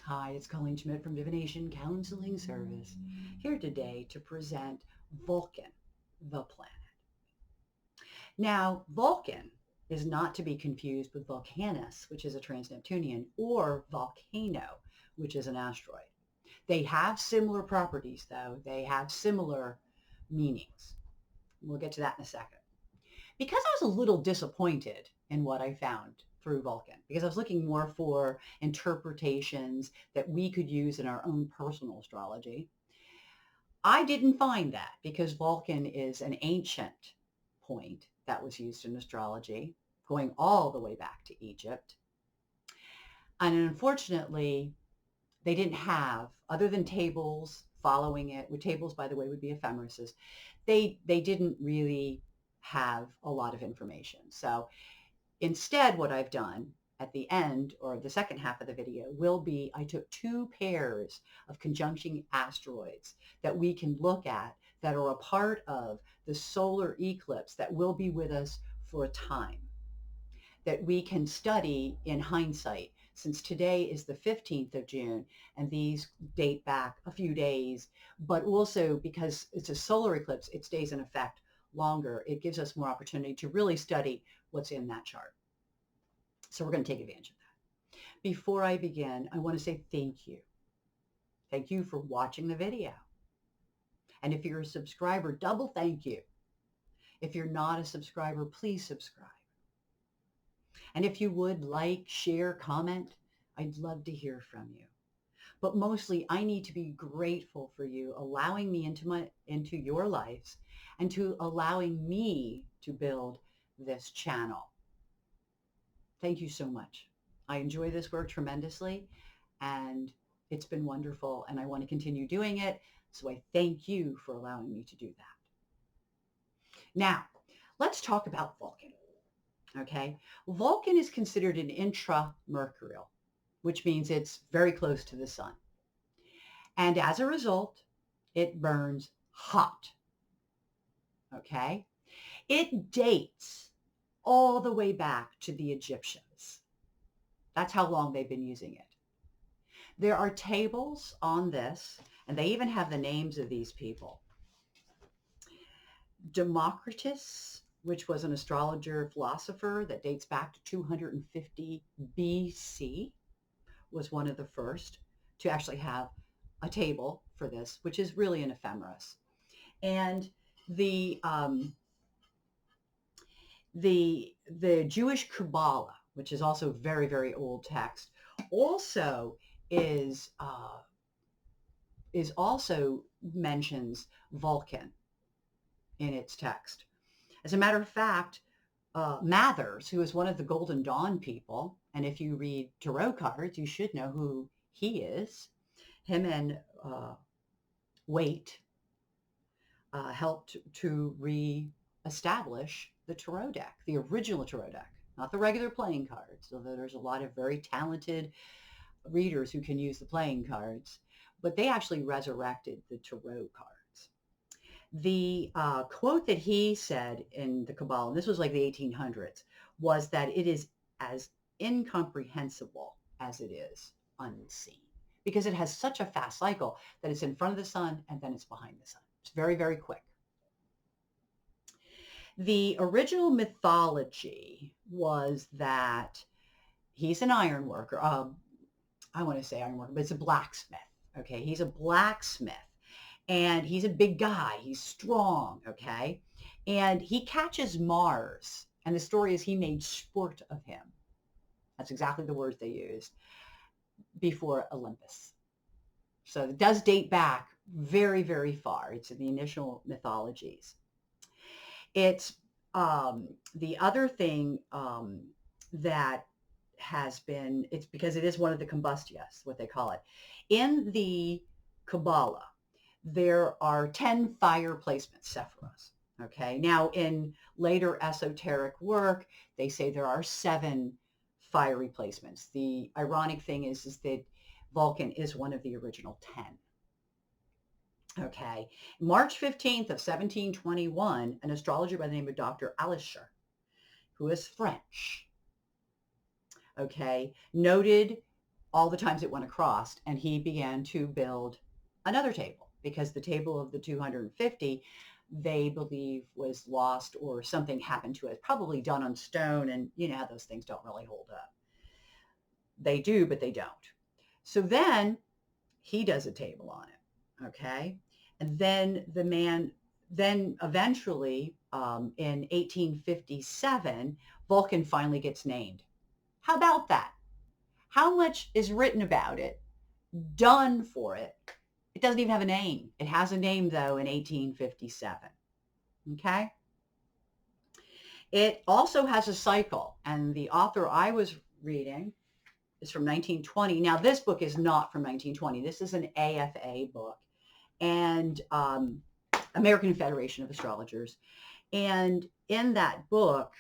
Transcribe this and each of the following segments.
Hi, it's Colleen Schmidt from Divination Counseling Service, here today to present Vulcan the Planet. Now, Vulcan is not to be confused with Vulcanus, which is a trans-Neptunian, or Volcano, which is an asteroid. They have similar properties, though. They have similar meanings. We'll get to that in a second. Because I was a little disappointed in what I found through Vulcan, because I was looking more for interpretations that we could use in our own personal astrology. I didn't find that because Vulcan is an ancient point that was used in astrology, going all the way back to Egypt. And unfortunately, they didn't have, other than tables following it, with tables, by the way, would be ephemeris, they didn't really have a lot of information. So instead, what I've done at the end, or the second half of the video, will be I took two pairs of conjunction asteroids that we can look at that are a part of the solar eclipse that will be with us for a time, that we can study in hindsight, since today is the 15th of June and these date back a few days, but also because it's a solar eclipse, it stays in effect longer. It gives us more opportunity to really study what's in that chart. So we're going to take advantage of that. Before I begin, I want to say thank you. Thank you for watching the video. And if you're a subscriber, double thank you. If you're not a subscriber, please subscribe. And if you would like, share, comment, I'd love to hear from you. But mostly, I need to be grateful for you allowing me into your lives and to allowing me to build this channel. Thank you so much. I enjoy this work tremendously, and it's been wonderful, and I want to continue doing it. So I thank you for allowing me to do that. Now, let's talk about Vulcan. Okay, Vulcan is considered an intramercurial, which means it's very close to the sun. And as a result, it burns hot. Okay, it dates all the way back to the Egyptians. That's how long they've been using it. There are tables on this, and they even have the names of these people. Democritus, which was an astrologer philosopher that dates back to 250 BC, was one of the first to actually have a table for this, which is really an ephemeris. And the Jewish Kabbalah, which is also very, very old text, also also mentions Vulcan in its text. As a matter of fact, Mathers, who is one of the Golden Dawn people, and if you read tarot cards, you should know who he is. Him and Waite helped to re-establish the tarot deck, the original tarot deck, not the regular playing cards, although there's a lot of very talented readers who can use the playing cards, but they actually resurrected the tarot cards. The quote that he said in the Kabbalah, and this was like the 1800s, was that it is as incomprehensible as it is unseen, because it has such a fast cycle that it's in front of the sun and then it's behind the sun. It's very, very quick. The original mythology was that he's an iron worker. I want to say iron worker, but it's a blacksmith. Okay, he's a blacksmith. And he's a big guy. He's strong, okay? And he catches Mars. And the story is he made sport of him. That's exactly the words they used before Olympus. So it does date back very, very far. It's in the initial mythologies. It's the other thing that has been, it's because it is one of the combustias, what they call it. In the Kabbalah, there are 10 fire placements, Sephiros. Okay. Now, in later esoteric work, they say there are 7 fiery placements. The ironic thing is that Vulcan is one of the original 10. Okay. March 15th of 1721, an astrologer by the name of Dr. Alisher, who is French, okay, noted all the times it went across, and he began to build another table because the table of the 250 they believe was lost or something happened to it, probably done on stone, and you know how those things don't really hold up. They do, but they don't. So then he does a table on it, okay? And then then eventually in 1857, Vulcan finally gets named. How about that? How much is written about it, done for it? It doesn't even have a name. It has a name, though, in 1857, okay? It also has a cycle, and the author I was reading is from 1920. Now, this book is not from 1920. This is an AFA book, and American Federation of Astrologers. And in that book,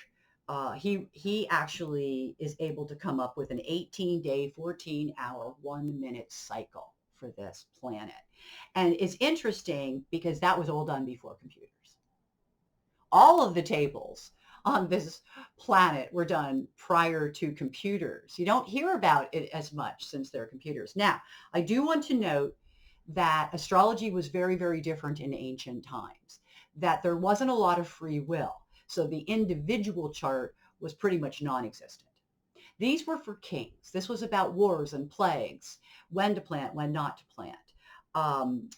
he actually is able to come up with an 18-day, 14-hour, 1-minute cycle for this planet. And it's interesting because that was all done before computers. All of the tables on this planet were done prior to computers. You don't hear about it as much since there are computers. Now, I do want to note that astrology was very, very different in ancient times, that there wasn't a lot of free will. So the individual chart was pretty much non-existent. These were for kings. This was about wars and plagues, when to plant, when not to plant.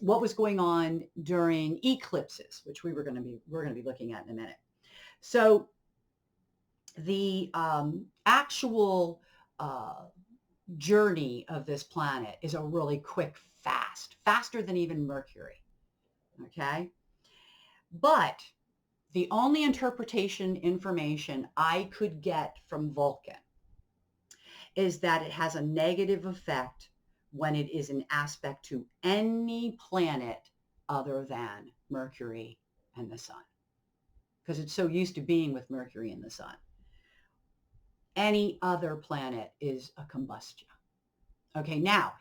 What was going on during eclipses, which we're going to be looking at in a minute. So the actual journey of this planet is a really quick, faster than even Mercury. Okay, but the only interpretation information I could get from Vulcan is that it has a negative effect when it is an aspect to any planet other than Mercury and the sun, because it's so used to being with Mercury and the sun. Any other planet is a combustion. Okay, now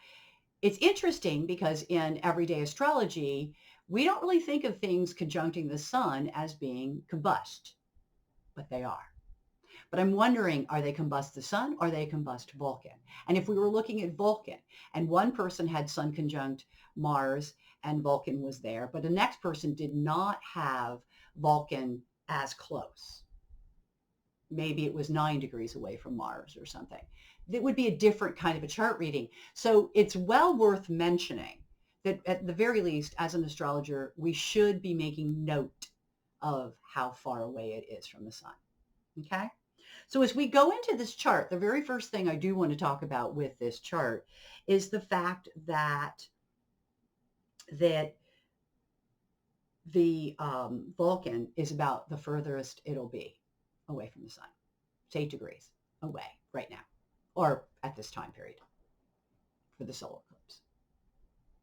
it's interesting because in everyday astrology, we don't really think of things conjuncting the sun as being combust, but they are. But I'm wondering, are they combust the sun or are they combust Vulcan? And if we were looking at Vulcan and one person had sun conjunct Mars and Vulcan was there, but the next person did not have Vulcan as close, maybe it was 9 degrees away from Mars or something, it would be a different kind of a chart reading. So it's well worth mentioning that at the very least, as an astrologer, we should be making note of how far away it is from the sun. Okay? So as we go into this chart, the very first thing I do want to talk about with this chart is the fact that the Vulcan is about the furthest it'll be away from the sun. It's 8 degrees away right now, or at this time period for the solar eclipse.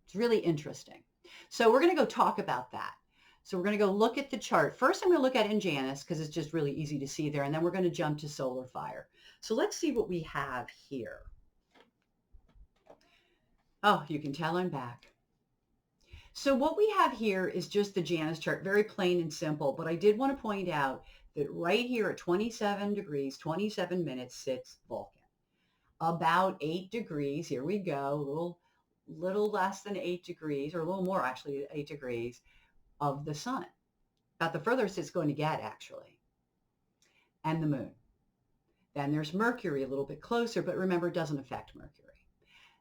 It's really interesting. So we're going to go talk about that. So we're going to go look at the chart. First, I'm going to look at it in Janus because it's just really easy to see there. And then we're going to jump to solar fire. So let's see what we have here. Oh, you can tell I'm back. So what we have here is just the Janus chart, very plain and simple. But I did want to point out that right here at 27 degrees, 27 minutes sits Vulcan. About 8 degrees, here we go, little less than 8 degrees, or a little more actually, 8 degrees of the sun. About the furthest it's going to get, actually. And the moon. Then there's Mercury a little bit closer, but remember, it doesn't affect Mercury.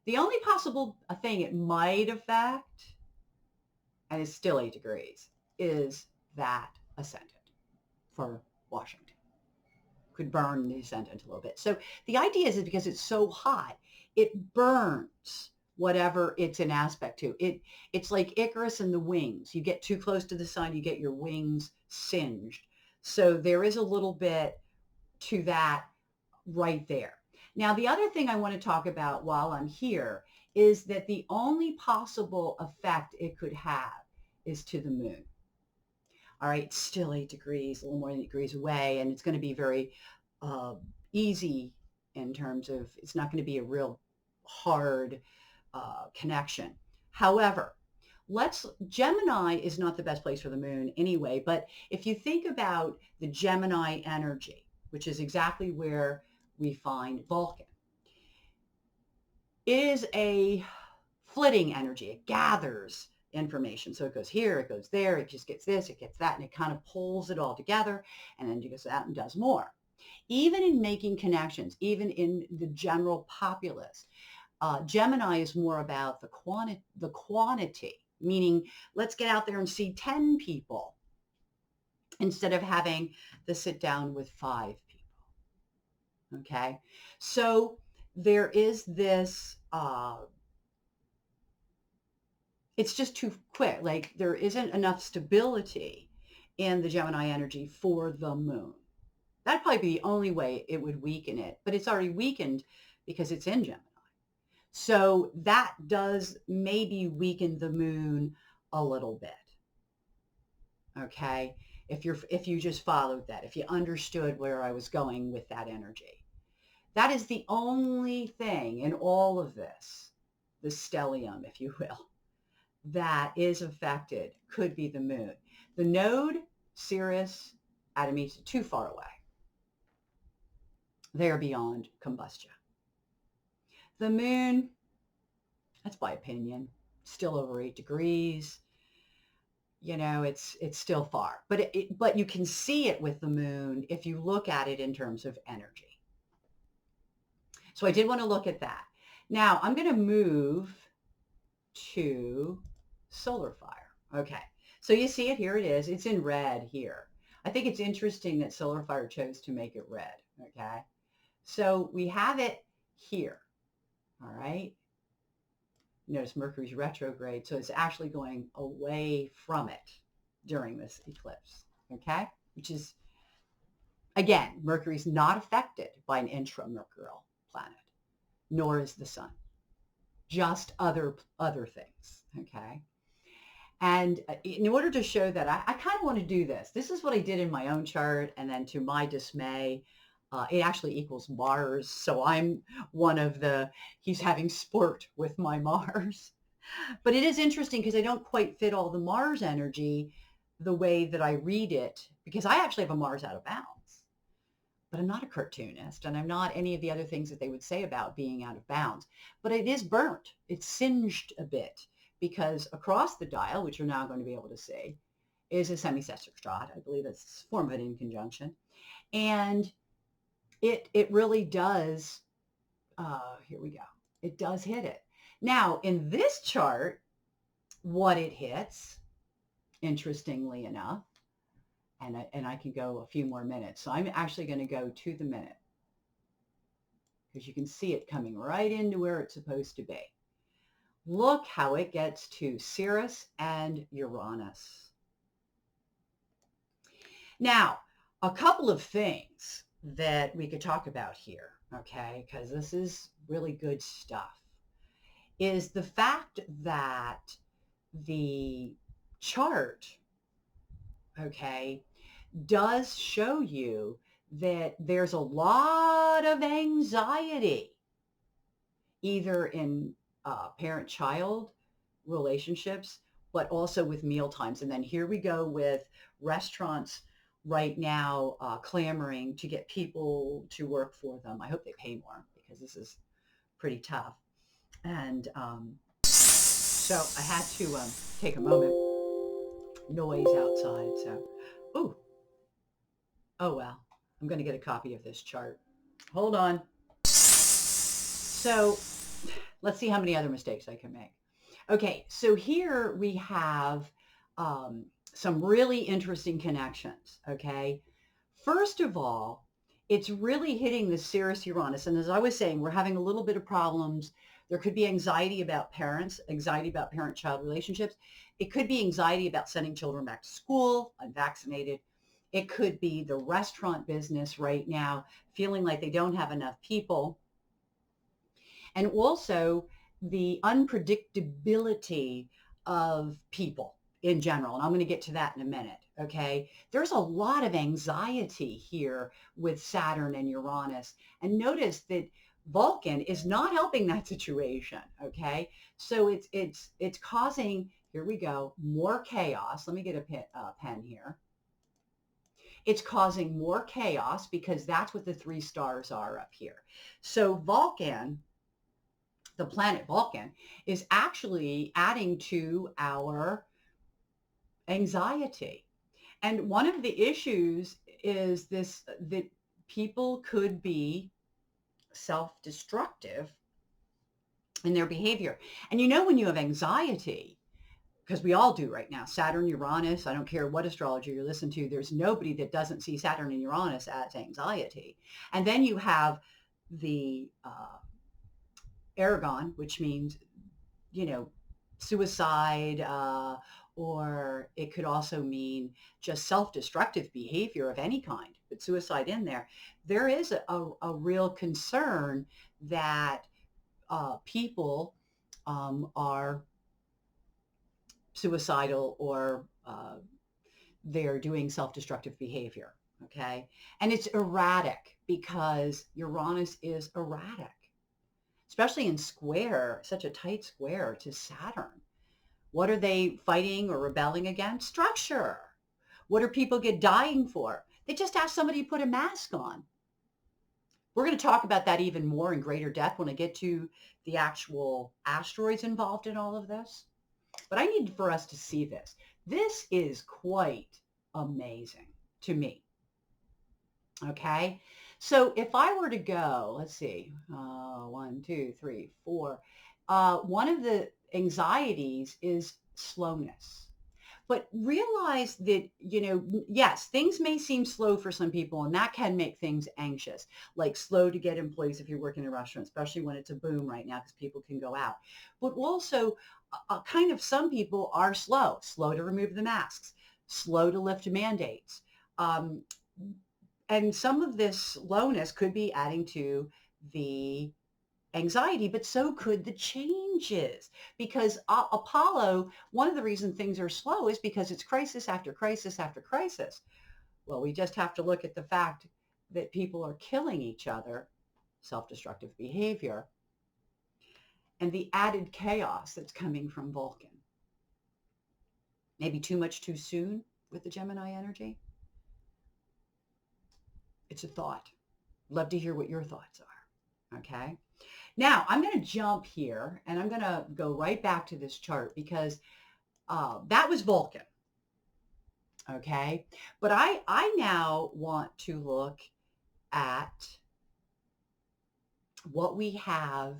The only possible thing it might affect, and it's still 8 degrees, is that ascendant for Washington. Could burn the ascendant a little bit. So the idea is because it's so hot, it burns whatever it's an aspect to. It's like Icarus and the wings. You get too close to the sun, you get your wings singed. So there is a little bit to that right there. Now, the other thing I want to talk about while I'm here is that the only possible effect it could have is to the moon. All right, it's still 8 degrees, a little more than 8 degrees away, and it's going to be very easy in terms of, it's not going to be a real hard connection. However, Gemini is not the best place for the moon anyway, but if you think about the Gemini energy, which is exactly where we find Vulcan, is a flitting energy. It gathers information. So it goes here, it goes there, it just gets this, it gets that, and it kind of pulls it all together, and then it goes out and does more. Even in making connections, even in the general populace, Gemini is more about the quantity, meaning let's get out there and see 10 people instead of having to sit down with 5 people. Okay. So there is this, it's just too quick. Like there isn't enough stability in the Gemini energy for the moon. That'd probably be the only way it would weaken it, but it's already weakened because it's in Gemini. So that does maybe weaken the moon a little bit. Okay. If you just followed that, if you understood where I was going with that energy, that is the only thing in all of this, the stellium, if you will, that is affected could be the moon. The node, Sirius, Adamita, too far away. They are beyond combustion. The moon, that's my opinion, still over 8 degrees. You know, it's still far, but you can see it with the moon if you look at it in terms of energy. So I did want to look at that. Now I'm going to move to solar fire. Okay. So you see it, here it is. It's in red here. I think it's interesting that solar fire chose to make it red. Okay. So we have it here. All right. Notice Mercury's retrograde, so it's actually going away from it during this eclipse, okay? Which is, again, Mercury's not affected by an intramercurial planet, nor is the sun. Just other things, okay? And in order to show that, I kind of want to do this. This is what I did in my own chart, and then to my dismay, it actually equals Mars. So I'm one of he's having sport with my Mars. But it is interesting because I don't quite fit all the Mars energy the way that I read it, because I actually have a Mars out of bounds. But I'm not a cartoonist, and I'm not any of the other things that they would say about being out of bounds. But it is burnt. It's singed a bit because across the dial, which you're now going to be able to see, is a semi-sesquicrad. I believe it's a form of an inconjunction. And it really does, here we go. It does hit it. Now, in this chart, what it hits, interestingly enough, and I can go a few more minutes. So I'm actually going to go to the minute because you can see it coming right into where it's supposed to be. Look how it gets to Sirius and Uranus. Now, a couple of things that we could talk about here, okay, because this is really good stuff, is the fact that the chart, okay, does show you that there's a lot of anxiety, either in parent-child relationships, but also with meal times. And then here we go with restaurants right now clamoring to get people to work for them. I hope they pay more because this is pretty tough. And so I had to take a moment. Noise outside. So, oh well, I'm going to get a copy of this chart. Hold on. So let's see how many other mistakes I can make. Okay, so here we have some really interesting connections, okay? First of all, it's really hitting the Sirius-Uranus. And as I was saying, we're having a little bit of problems. There could be anxiety about parents, anxiety about parent-child relationships. It could be anxiety about sending children back to school, unvaccinated. It could be the restaurant business right now, feeling like they don't have enough people. And also the unpredictability of people in general. And I'm going to get to that in a minute. Okay. There's a lot of anxiety here with Saturn and Uranus. And notice that Vulcan is not helping that situation. Okay. So it's causing, here we go, more chaos. Let me get a pen here. It's causing more chaos because that's what the 3 stars are up here. So Vulcan, the planet Vulcan, is actually adding to our anxiety. And one of the issues is this, that people could be self-destructive in their behavior. And you know, when you have anxiety, because we all do right now, Saturn, Uranus, I don't care what astrologer you listen to, there's nobody that doesn't see Saturn and Uranus as anxiety. And then you have the Aragon, which means, you know, suicide, or it could also mean just self-destructive behavior of any kind, but suicide in there. There is a real concern that people are suicidal, or they're doing self-destructive behavior. Okay. And it's erratic because Uranus is erratic, especially in square, such a tight square to Saturn. What are they fighting or rebelling against? Structure. What do people get dying for? They just ask somebody to put a mask on. We're going to talk about that even more in greater depth when I get to the actual asteroids involved in all of this. But I need for us to see this. This is quite amazing to me. Okay. So if I were to go, let's see, 1, 2, 3, 4. One of the anxieties is slowness. But realize that, you know, yes, things may seem slow for some people, and that can make things anxious, like slow to get employees if you're working in a restaurant, especially when it's a boom right now because people can go out. But also, kind of some people are slow to remove the masks, slow to lift mandates. And some of this slowness could be adding to the anxiety, but so could the changes, because Apollo, one of the reasons things are slow is because it's crisis after crisis after crisis. Well, we just have to look at the fact that people are killing each other, self-destructive behavior, and the added chaos that's coming from Vulcan. Maybe too much too soon with the Gemini energy. It's a thought. Love to hear what your thoughts are. Okay. Now I'm going to jump here and I'm going to go right back to this chart because that was Vulcan. Okay. But I now want to look at what we have.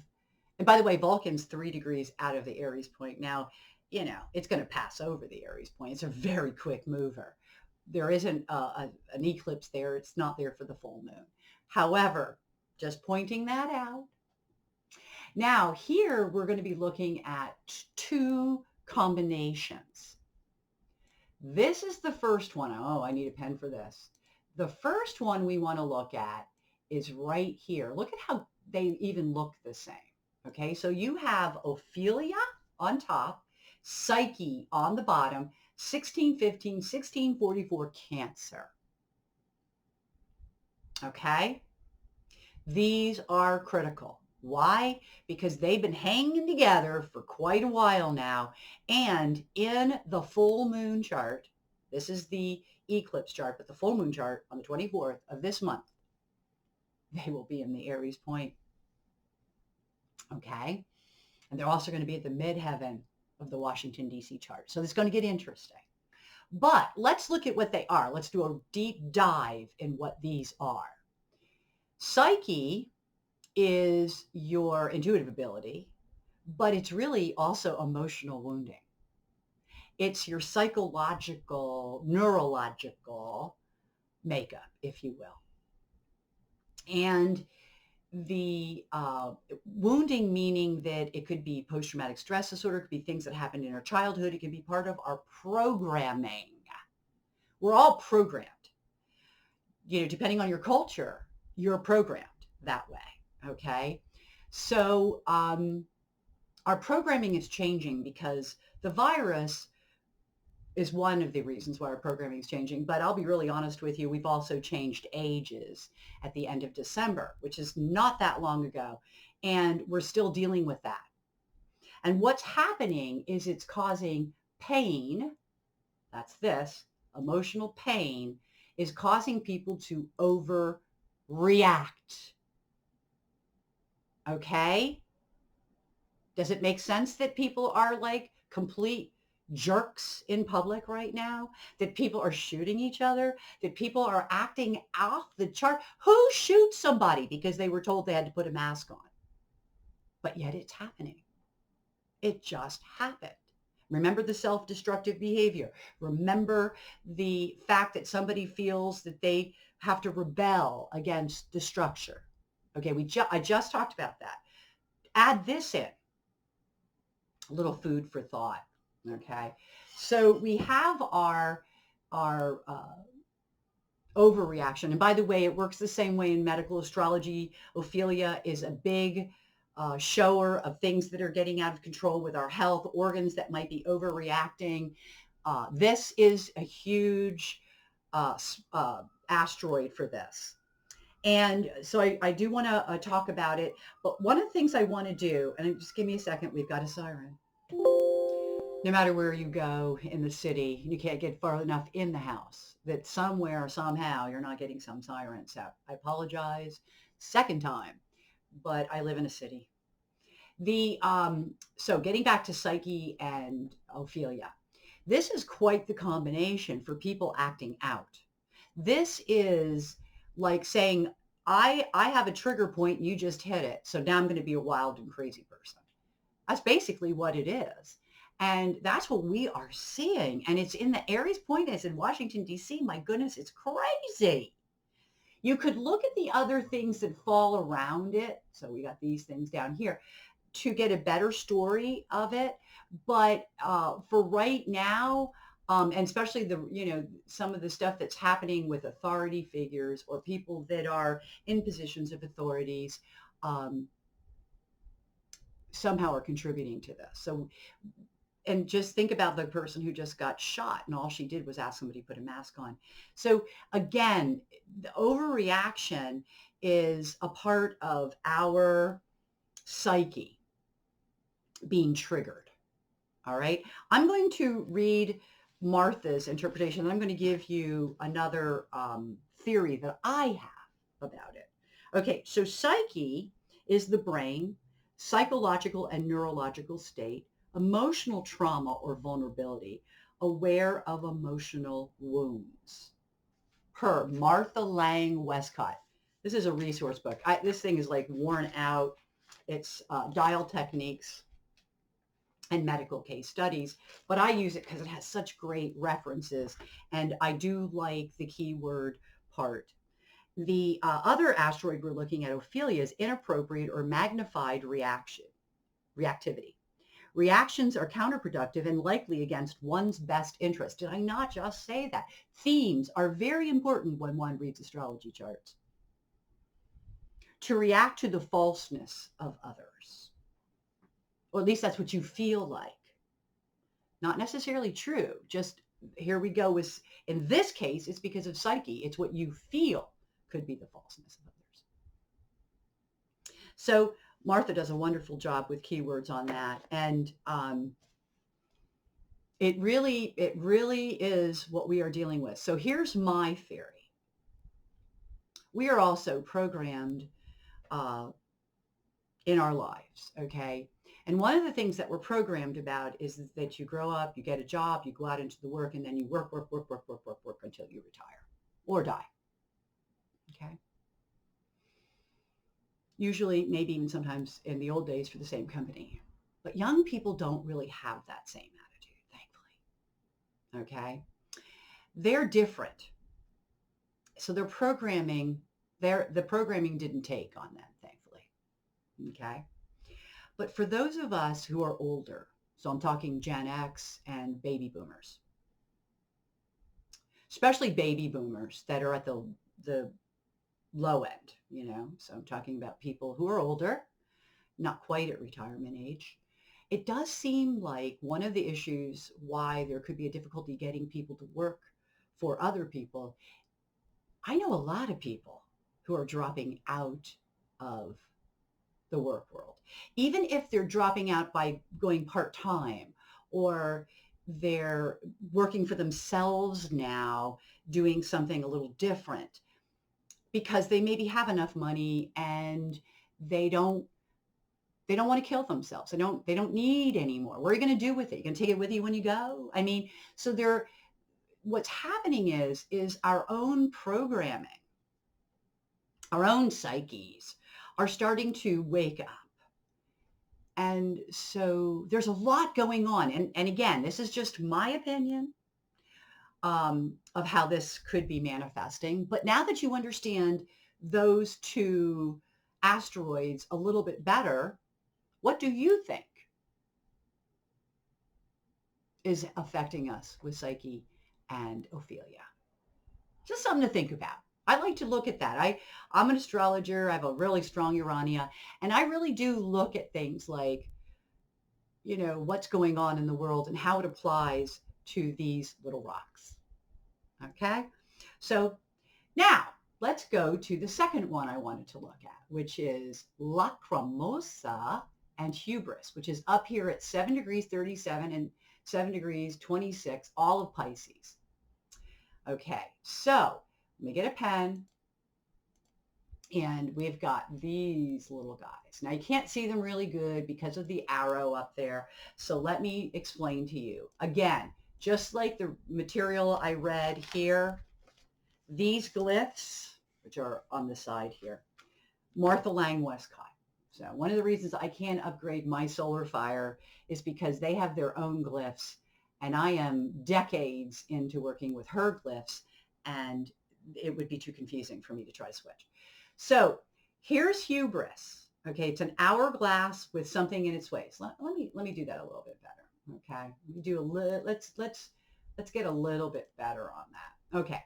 And by the way, Vulcan's 3 degrees out of the Aries point. Now, you know, it's going to pass over the Aries point. It's a very quick mover. There isn't an eclipse there. It's not there for the full moon. However, just pointing that out. Now, here we're going to be looking at 2 combinations. This is the first one. Oh, I need a pen for this. The first one we want to look at is right here. Look at how they even look the same. Okay, so you have Ophelia on top, Psyche on the bottom, 1615, 1644 Cancer. Okay, these are critical. Why? Because they've been hanging together for quite a while now. And in the full moon chart, this is the eclipse chart, but the full moon chart on the 24th of this month, they will be in the Aries point. Okay. And they're also going to be at the midheaven of the Washington, D.C. chart. So it's going to get interesting. But let's look at what they are. Let's do a deep dive in what these are. Psyche is your intuitive ability, but it's really also emotional wounding. It's your psychological, neurological makeup, if you will. And the wounding, meaning that it could be post-traumatic stress disorder, it could be things that happened in our childhood. It can be part of our programming. We're all programmed. You know, depending on your culture, you're programmed that way. Okay. So our programming is changing because the virus is one of the reasons why our programming is changing. But I'll be really honest with you. We've also changed ages at the end of December, which is not that long ago. And we're still dealing with that. And what's happening is it's causing pain. That's this. Emotional pain is causing people to overreact. Okay? Does it make sense that people are like complete jerks in public right now? That people are shooting each other? That people are acting off the chart? Who shoots somebody because they were told they had to put a mask on? But yet it's happening. It just happened. Remember the self-destructive behavior. Remember the fact that somebody feels that they have to rebel against the structure. Okay, I just talked about that. Add this in, a little food for thought. Okay, so we have our overreaction, and by the way, it works the same way in medical astrology. Ophelia is a big shower of things that are getting out of control with our health, organs that might be overreacting. This is a huge asteroid for this. And so I do want to talk about it. But one of the things I want to do, and just give me a second, we've got a siren. No matter where you go in the city, you can't get far enough in the house that somewhere, somehow, you're not getting some siren. So I apologize. Second time, but I live in a city. So getting back to Psyche and Ophelia, this is quite the combination for people acting out. This is like saying, I have a trigger point and you just hit it. So now I'm going to be a wild and crazy person. That's basically what it is. And that's what we are seeing. And it's in the Aries point, it's in Washington, D.C. My goodness, it's crazy. You could look at the other things that fall around it. So we got these things down here to get a better story of it. But for right now, and especially some of the stuff that's happening with authority figures or people that are in positions of authorities, somehow are contributing to this. So, and just think about the person who just got shot and all she did was ask somebody to put a mask on. So again, the overreaction is a part of our psyche being triggered. All right. I'm going to read Martha's interpretation. And I'm going to give you another theory that I have about it. Okay. So psyche is the brain, psychological and neurological state, emotional trauma or vulnerability, aware of emotional wounds. Per Martha Lang Westcott. This is a resource book. This thing is like worn out. It's dial techniques and medical case studies, but I use it because it has such great references, and I do like the keyword part. The other asteroid we're looking at, Ophelia, is inappropriate or magnified reactivity. Reactions are counterproductive and likely against one's best interest. Did I not just say that? Themes are very important when one reads astrology charts. To react to the falseness of others. Or at least that's what you feel like. Not necessarily true. Just here we go with, in this case, it's because of psyche. It's what you feel could be the falseness of others. So Martha does a wonderful job with keywords on that. And it really is what we are dealing with. So here's my theory. We are also programmed in our lives, okay? And one of the things that we're programmed about is that you grow up, you get a job, you go out into the work, and then you work until you retire or die, okay? Usually, maybe even sometimes in the old days for the same company. But young people don't really have that same attitude, thankfully, okay? They're different. So their programming, the programming didn't take on them, thankfully, okay? But for those of us who are older, so I'm talking Gen X and baby boomers, especially baby boomers that are at the low end, so I'm talking about people who are older, not quite at retirement age. It does seem like one of the issues why there could be a difficulty getting people to work for other people. I know a lot of people who are dropping out of the work world, even if they're dropping out by going part-time or they're working for themselves now, doing something a little different because they maybe have enough money and they don't They don't want to kill themselves. They don't need any more. What are you going to do with it? You can take it with you when you go? I mean, so what's happening is our own programming, our own psyches are starting to wake up. And so there's a lot going on. And again, this is just my opinion of how this could be manifesting. But now that you understand those two asteroids a little bit better, what do you think is affecting us with Psyche and Ophelia? Just something to think about. I like to look at that. I'm an astrologer. I have a really strong Urania. And I really do look at things like, what's going on in the world and how it applies to these little rocks. Okay? So now let's go to the second one I wanted to look at, which is Lacrimosa and Hubris, which is up here at 7 degrees 37 and 7 degrees 26, all of Pisces. Okay, so let me get a pen. And we've got these little guys. Now you can't see them really good because of the arrow up there. So let me explain to you. Again, just like the material I read here, these glyphs, which are on the side here, Martha Lang Westcott. So one of the reasons I can't upgrade my solar fire is because they have their own glyphs. And I am decades into working with her glyphs, and it would be too confusing for me to try to switch. So here's Hubris. Okay, it's an hourglass with something in its waist. Let me do that a little bit better. Okay, let's get a little bit better on that. Okay,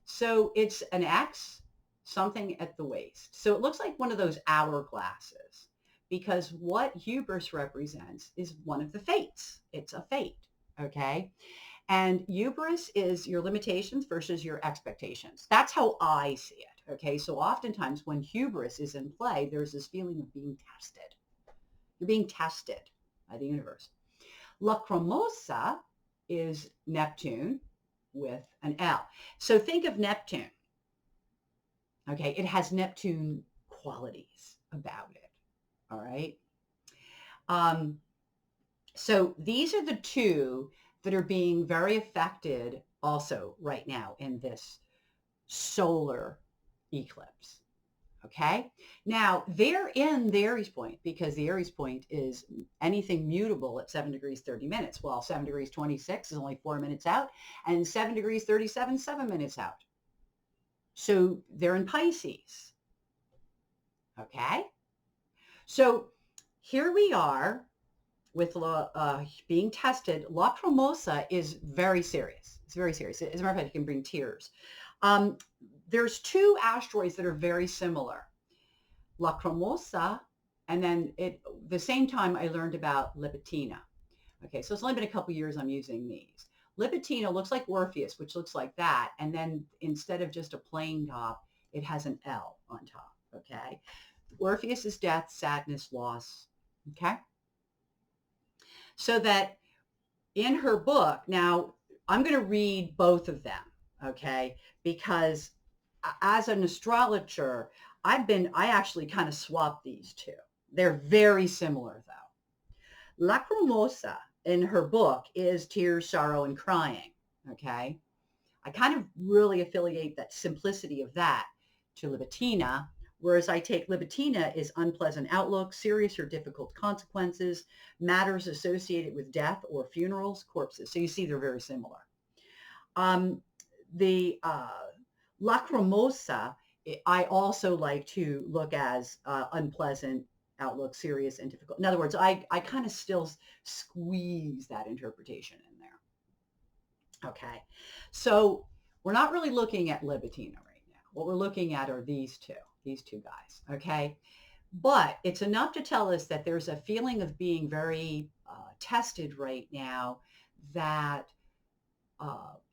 so it's an X, something at the waist. So it looks like one of those hourglasses because what Hubris represents is one of the fates. It's a fate. Okay. And hubris is your limitations versus your expectations. That's how I see it. Okay. So oftentimes when hubris is in play, there's this feeling of being tested. You're being tested by the universe. Lacrimosa is Neptune with an L. So think of Neptune. Okay. It has Neptune qualities about it. All right. So these are the two that are being very affected also right now in this solar eclipse. Okay. Now they're in the Aries point because the Aries point is anything mutable at 7 degrees 30 minutes. Well, 7 degrees 26 is only 4 minutes out and 7 degrees 37, 7 minutes out. So they're in Pisces. Okay. So here we are with being tested. Lacrimosa is very serious. It's very serious. As a matter of fact, it can bring tears. There's two asteroids that are very similar. Lacrimosa, and then the same time I learned about Libitina. Okay, so it's only been a couple years I'm using these. Libitina looks like Orpheus, which looks like that. And then instead of just a plain top, it has an L on top. Okay. Orpheus is death, sadness, loss. Okay. So that in her book, now I'm going to read both of them, okay? Because as an astrologer, I actually kind of swapped these two. They're very similar though. Lacrimosa in her book is tears, sorrow, and crying, okay? I kind of really affiliate that simplicity of that to Libitina, whereas I take Libitina is unpleasant outlook, serious or difficult consequences, matters associated with death or funerals, corpses. So you see they're very similar. The Lacrimosa, I also like to look as unpleasant outlook, serious and difficult. In other words, I kind of still squeeze that interpretation in there. Okay. So we're not really looking at Libitina right now. What we're looking at are these two guys. Okay. But it's enough to tell us that there's a feeling of being very tested right now that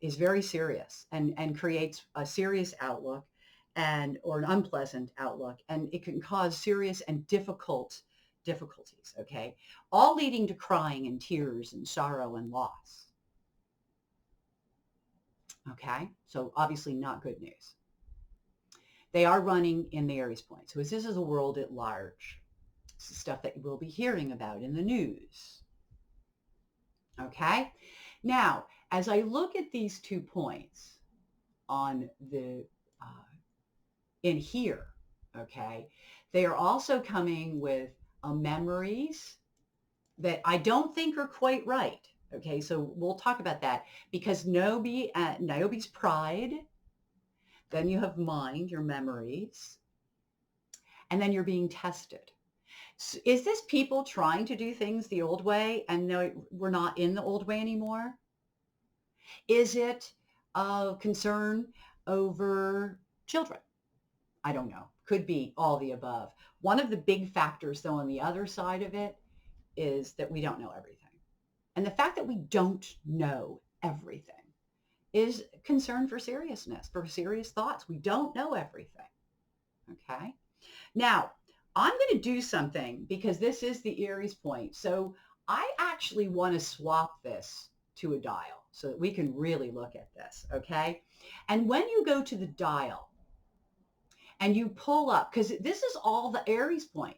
is very serious and creates a serious outlook or an unpleasant outlook. And it can cause serious and difficulties. Okay. All leading to crying and tears and sorrow and loss. Okay. So obviously not good news. They are running in the Aries point. So this is a world at large. stuff that we'll be hearing about in the news. Okay? Now, as I look at these 2 points on the in here, okay, they are also coming with memories that I don't think are quite right. Okay, so we'll talk about that because Niobe's pride, then you have mind, your memories, and then you're being tested. So is this people trying to do things the old way and no, we're not in the old way anymore? Is it a concern over children? I don't know. Could be all the above. One of the big factors, though, on the other side of it is that we don't know everything. And the fact that we don't know everything is concern for seriousness, for serious thoughts. We don't know everything. Okay. Now, I'm going to do something because this is the Aries point. So I actually want to swap this to a dial so that we can really look at this. Okay. And when you go to the dial and you pull up, because this is all the Aries point,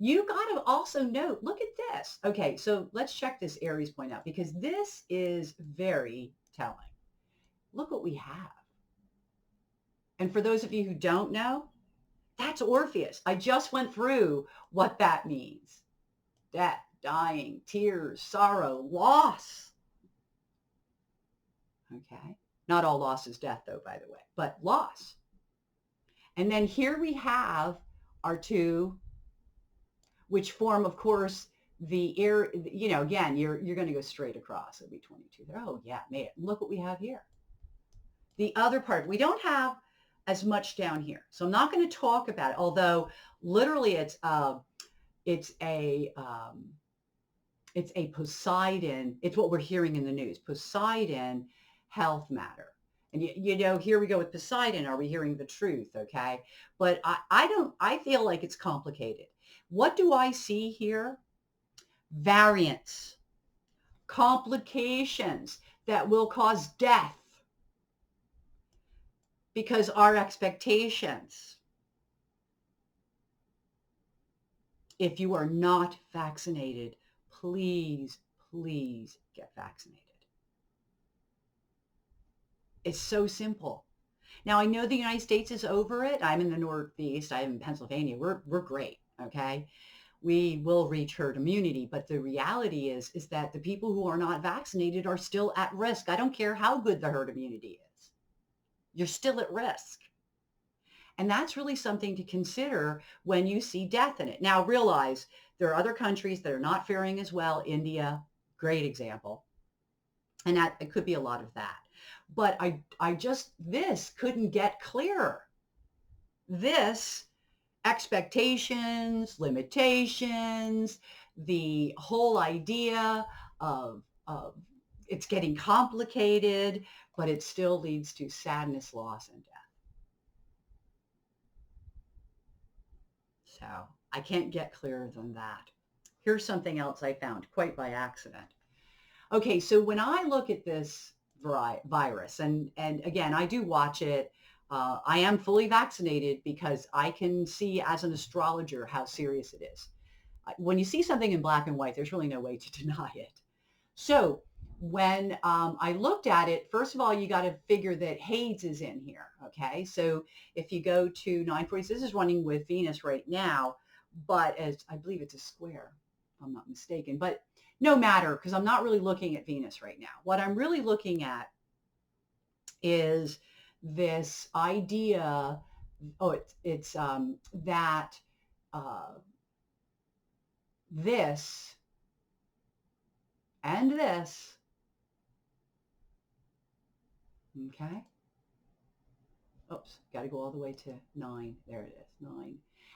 you got to also note, look at this. Okay, so let's check this Aries point out because this is very telling. Look what we have. And for those of you who don't know, that's Orpheus. I just went through what that means. Death, dying, tears, sorrow, loss. Okay. Not all loss is death though, by the way, but loss. And then here we have our 2, which form, of course, the air, again, you're going to go straight across. It'll be 22 there. Oh, yeah, made it. Look what we have here. The other part, we don't have as much down here. So I'm not going to talk about it, although literally it's a Poseidon. It's what we're hearing in the news. Poseidon health matter. And here we go with Poseidon. Are we hearing the truth? Okay. But I feel like it's complicated. What do I see here? Variants, complications that will cause death because our expectations. If you are not vaccinated, please, please get vaccinated. It's so simple. Now, I know the United States is over it. I'm in the Northeast. I'm in Pennsylvania. We're great, okay? We will reach herd immunity, but the reality is that the people who are not vaccinated are still at risk. I don't care how good the herd immunity is. You're still at risk. And that's really something to consider when you see death in it. Now, realize there are other countries that are not faring as well. India, great example. And that it could be a lot of that. But this couldn't get clearer. This expectations, limitations, the whole idea of it's getting complicated, but it still leads to sadness, loss, and death. So I can't get clearer than that. Here's something else I found quite by accident. Okay, so when I look at this virus, and again, I do watch it. I am fully vaccinated because I can see as an astrologer how serious it is. When you see something in black and white, there's really no way to deny it. So when I looked at it, first of all, you got to figure that Hades is in here. Okay, so if you go to 946, this is running with Venus right now, but as I believe it's a square, if I'm not mistaken, but no matter, because I'm not really looking at Venus right now. What I'm really looking at is this idea, it's that this and this, okay? Oops, got to go all the way to 9. There it is, 9.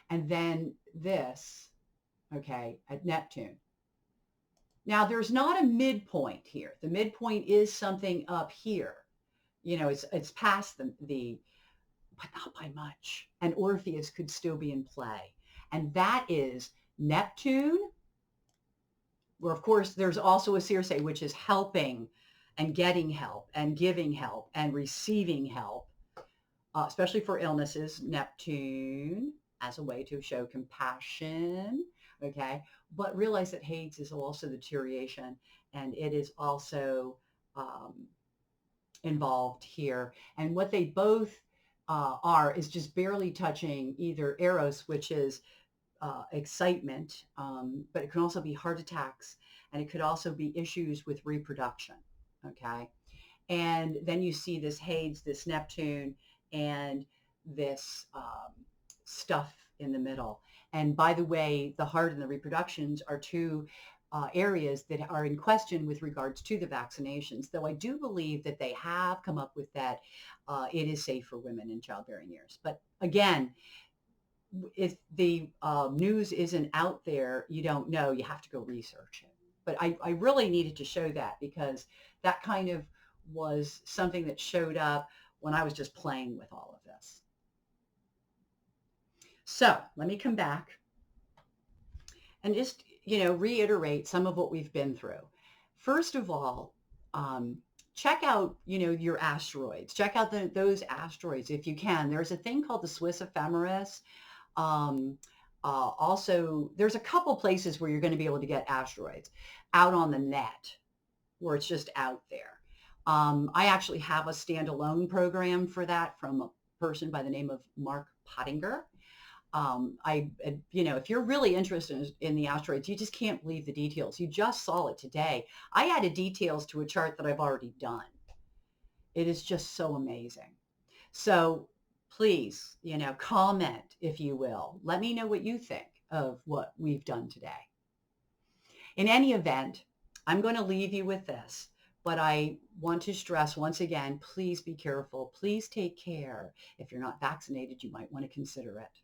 And then this, okay, at Neptune. Now, there's not a midpoint here. The midpoint is something up here. It's past the, but not by much. And Orpheus could still be in play. And that is Neptune, where, of course, there's also a Circe, which is helping and getting help and giving help and receiving help, especially for illnesses. Neptune as a way to show compassion, okay? But realize that AIDS is also the deterioration, and it is also um, involved here. And what they both are is just barely touching either eros, which is excitement, but it can also be heart attacks, and it could also be issues with reproduction, okay? And then you see this Hades, this Neptune, and this stuff in the middle. And by the way, the heart and the reproductions are two areas that are in question with regards to the vaccinations, though I do believe that they have come up with that it is safe for women in childbearing years. But again, if the news isn't out there, you don't know. You have to go research it. But I really needed to show that because that kind of was something that showed up when I was just playing with all of this. So let me come back and just, reiterate some of what we've been through. First of all, check out, your asteroids. Check out those asteroids if you can. There's a thing called the Swiss ephemeris. Um, Also, there's a couple places where you're going to be able to get asteroids out on the net, where it's just out there. I actually have a standalone program for that from a person by the name of Mark Pottinger. If you're really interested in the asteroids, you just can't believe the details. You just saw it today. I added details to a chart that I've already done. It is just so amazing. So please, comment, if you will. Let me know what you think of what we've done today. In any event, I'm going to leave you with this, but I want to stress once again, please be careful. Please take care. If you're not vaccinated, you might want to consider it,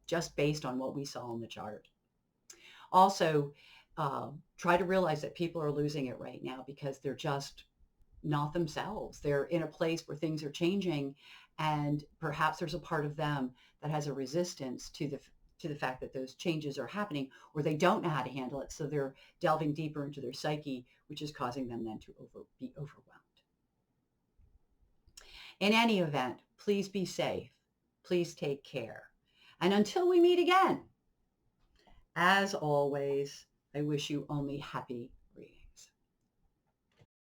just based on what we saw in the chart. Also, try to realize that people are losing it right now because they're just not themselves. They're in a place where things are changing, and perhaps there's a part of them that has a resistance to the fact that those changes are happening, or they don't know how to handle it. So they're delving deeper into their psyche, which is causing them then to be overwhelmed. In any event, please be safe. Please take care. And until we meet again, as always, I wish you only happy